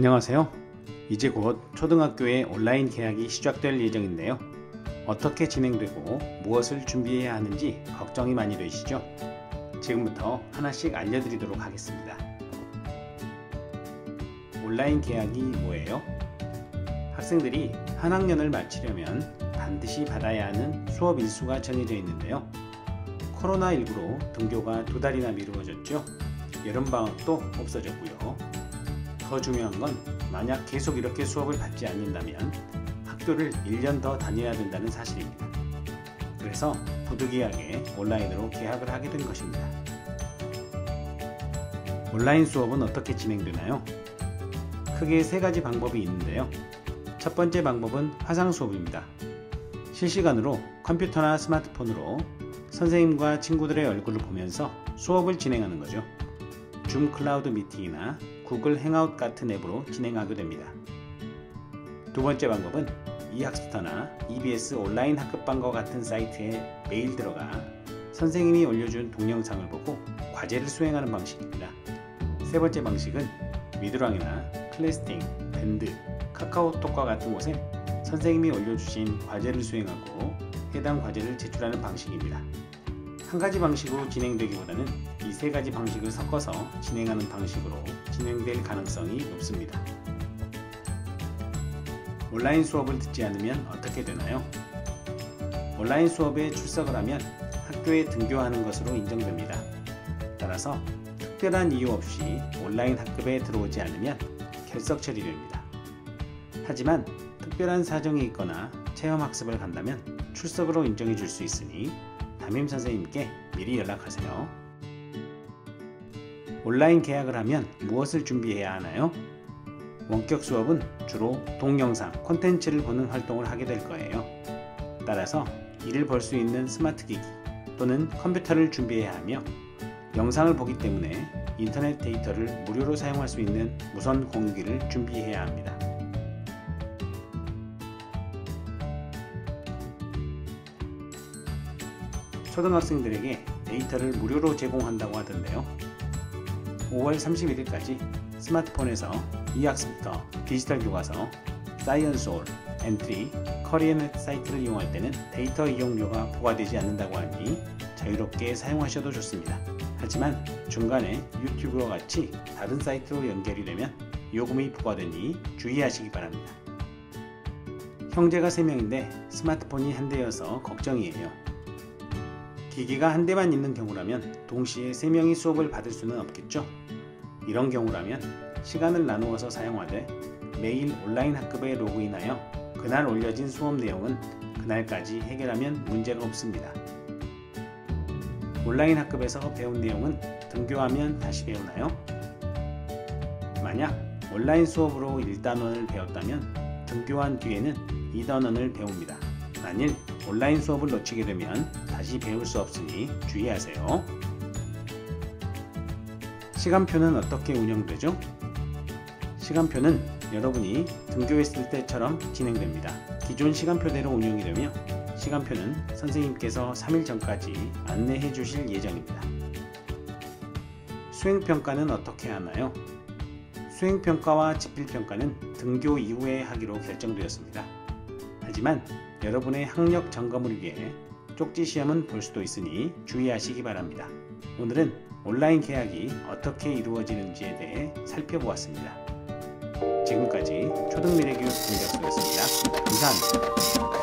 안녕하세요. 이제 곧 초등학교의 온라인 개학이 시작될 예정인데요. 어떻게 진행되고 무엇을 준비해야 하는지 걱정이 많이 되시죠? 지금부터 하나씩 알려드리도록 하겠습니다. 온라인 개학이 뭐예요? 학생들이 한 학년을 마치려면 반드시 받아야 하는 수업 일수가 정해져 있는데요. 코로나19로 등교가 2달이나 미루어졌죠. 여름방학도 없어졌고요. 더 중요한 건 만약 계속 이렇게 수업을 받지 않는다면 학교를 1년 더 다녀야 된다는 사실입니다. 그래서 부득이하게 온라인으로 개학을 하게 된 것입니다. 온라인 수업은 어떻게 진행되나요? 크게 3가지 방법이 있는데요. 첫 번째 방법은 화상 수업입니다. 실시간으로 컴퓨터나 스마트폰으로 선생님과 친구들의 얼굴을 보면서 수업을 진행하는 거죠. 줌 클라우드 미팅이나 구글 행아웃 같은 앱으로 진행하게 됩니다. 두 번째 방법은 이학스터나 EBS 온라인 학급방과 같은 사이트에 매일 들어가 선생님이 올려준 동영상을 보고 과제를 수행하는 방식입니다. 세 번째 방식은 미드랑이나 클래스팅, 밴드, 카카오톡과 같은 곳에 선생님이 올려주신 과제를 수행하고 해당 과제를 제출하는 방식입니다. 한 가지 방식으로 진행되기보다는 이 3가지 방식을 섞어서 진행하는 방식으로 진행될 가능성이 높습니다. 온라인 수업을 듣지 않으면 어떻게 되나요? 온라인 수업에 출석을 하면 학교에 등교하는 것으로 인정됩니다. 따라서 특별한 이유 없이 온라인 학급에 들어오지 않으면 결석 처리됩니다. 하지만 특별한 사정이 있거나 체험학습을 간다면 출석으로 인정해 줄 수 있으니 담임선생님께 미리 연락하세요. 온라인 개학을 하면 무엇을 준비해야 하나요? 원격 수업은 주로 동영상, 콘텐츠를 보는 활동을 하게 될 거예요. 따라서 이를 볼 수 있는 스마트 기기 또는 컴퓨터를 준비해야 하며 영상을 보기 때문에 인터넷 데이터를 무료로 사용할 수 있는 무선 공유기를 준비해야 합니다. 초등학생들에게 데이터를 무료로 제공한다고 하던데요. 5월 31일까지 스마트폰에서 이학습터, 디지털 교과서, 사이언스홀, 엔트리, 커리어넷 사이트를 이용할 때는 데이터 이용료가 부과되지 않는다고 하니 자유롭게 사용하셔도 좋습니다. 하지만 중간에 유튜브와 같이 다른 사이트로 연결이 되면 요금이 부과되니 주의하시기 바랍니다. 형제가 3명인데 스마트폰이 1대여서 걱정이에요. 기기가 1대만 있는 경우라면 동시에 3명이 수업을 받을 수는 없겠죠? 이런 경우라면 시간을 나누어서 사용하되 매일 온라인 학급에 로그인하여 그날 올려진 수업 내용은 그날까지 해결하면 문제가 없습니다. 온라인 학급에서 배운 내용은 등교하면 다시 배우나요? 만약 온라인 수업으로 1단원을 배웠다면 등교한 뒤에는 2단원을 배웁니다. 만일 온라인 수업을 놓치게 되면 다시 배울 수 없으니 주의하세요. 시간표는 어떻게 운영되죠? 시간표는 여러분이 등교했을 때처럼 진행됩니다. 기존 시간표대로 운영이 되며 시간표는 선생님께서 3일 전까지 안내해 주실 예정입니다. 수행평가는 어떻게 하나요? 수행평가와 지필평가는 등교 이후에 하기로 결정되었습니다. 하지만 여러분의 학력 점검을 위해 쪽지 시험은 볼 수도 있으니 주의하시기 바랍니다. 오늘은 온라인 개학이 어떻게 이루어지는지에 대해 살펴보았습니다. 지금까지 초등미래교육 김덕수였습니다. 감사합니다.